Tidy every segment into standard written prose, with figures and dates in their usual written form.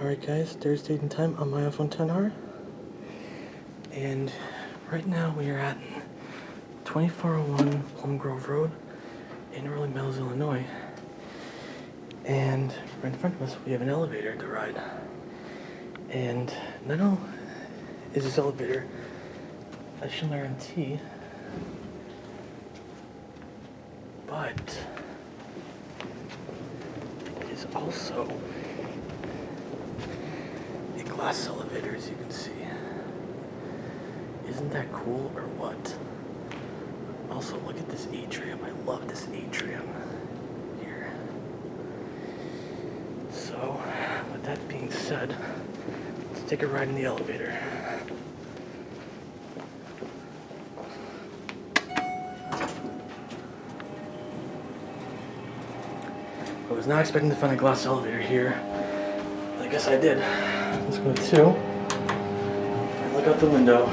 Alright guys, Thursday date and time on my iPhone 10R. And right now we are at 2401 Plum Grove Road in early Meadows, Illinois. And right in front of us we have an elevator to ride. And not only is this elevator a Schindler MT, but it is also a glass elevator, as you can see. Isn't that cool or what? Also, look at this atrium. I love this atrium here. So, with that being said, let's take a ride in the elevator. I was not expecting to find a glass elevator here, but I guess I did. Let's go to 2 and look out the window.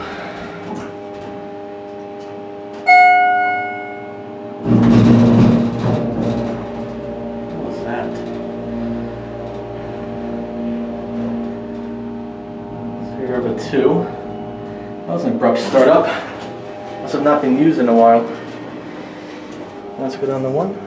What's that? So here we have a 2. That was an abrupt startup. Must have not been used in a while. Let's go down to 1.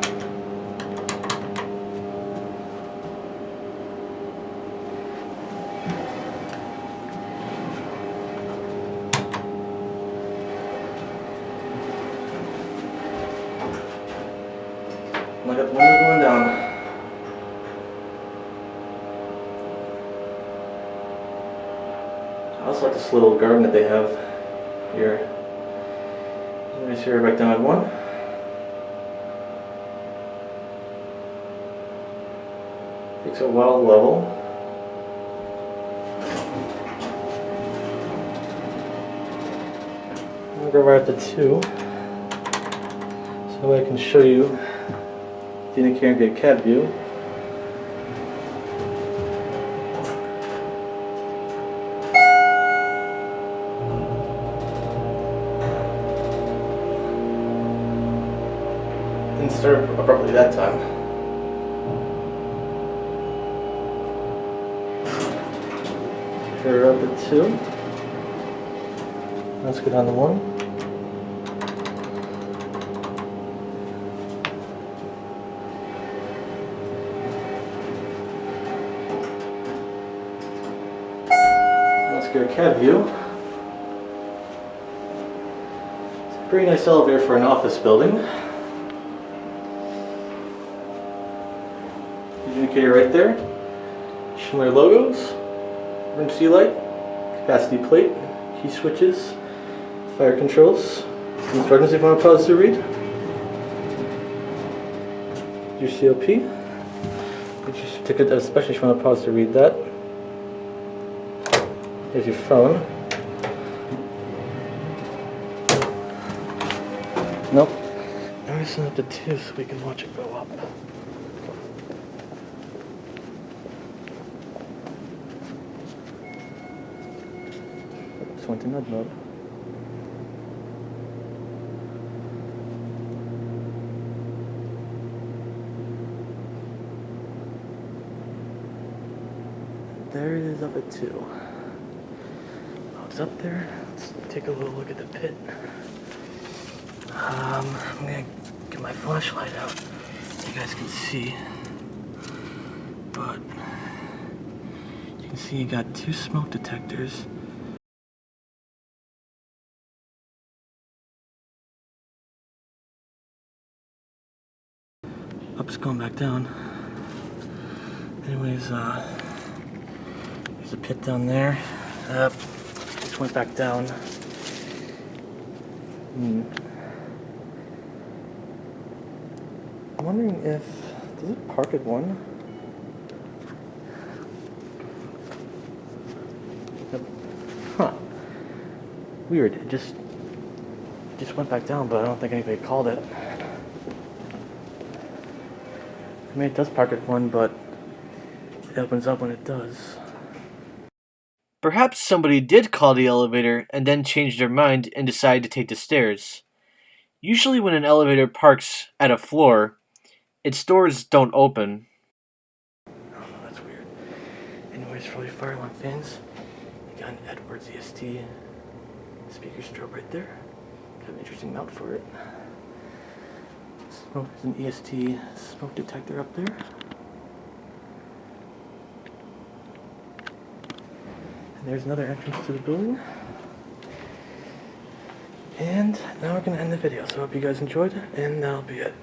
Look at the window going down. I also like this little garden that they have here. Let me see her back down at 1. Takes a while to level. I'll go right at the 2 so I can show you the indicator and get a cab view. Didn't start abruptly that time. We're up at 2. Let's go down to 1. Let's get a cab view. It's a pretty nice elevator for an office building. Indicator right there. Schindler logos, emergency light, capacity plate, key switches, fire controls, instructions if you want to pause to read. Your COP, get your certificate, especially if you want to pause to read that. Here's your phone. Nope. I'm going to send it to 2 so we can watch it go up. Just went to nudge mode. There it is up at 2. It's up there. Let's take a little look at the pit. I'm gonna get my flashlight out so you guys can see. But you can see you got 2 smoke detectors. Up's going back down. Anyways, there's a pit down there. Just went back down. I'm wondering if, does it park at 1? Yep. Huh. Weird. It just went back down, but I don't think anybody called it. I mean, it does park at 1, but it opens up when it does. Perhaps somebody did call the elevator and then changed their mind and decided to take the stairs. Usually when an elevator parks at a floor, its doors don't open. Oh, that's weird. noise for all your fire alarm fans. You got an Edwards EST speaker strobe right there. Got an interesting mount for it. There's an EST smoke detector up there. And there's another entrance to the building. And now we're going to end the video, so I hope you guys enjoyed, and that'll be it.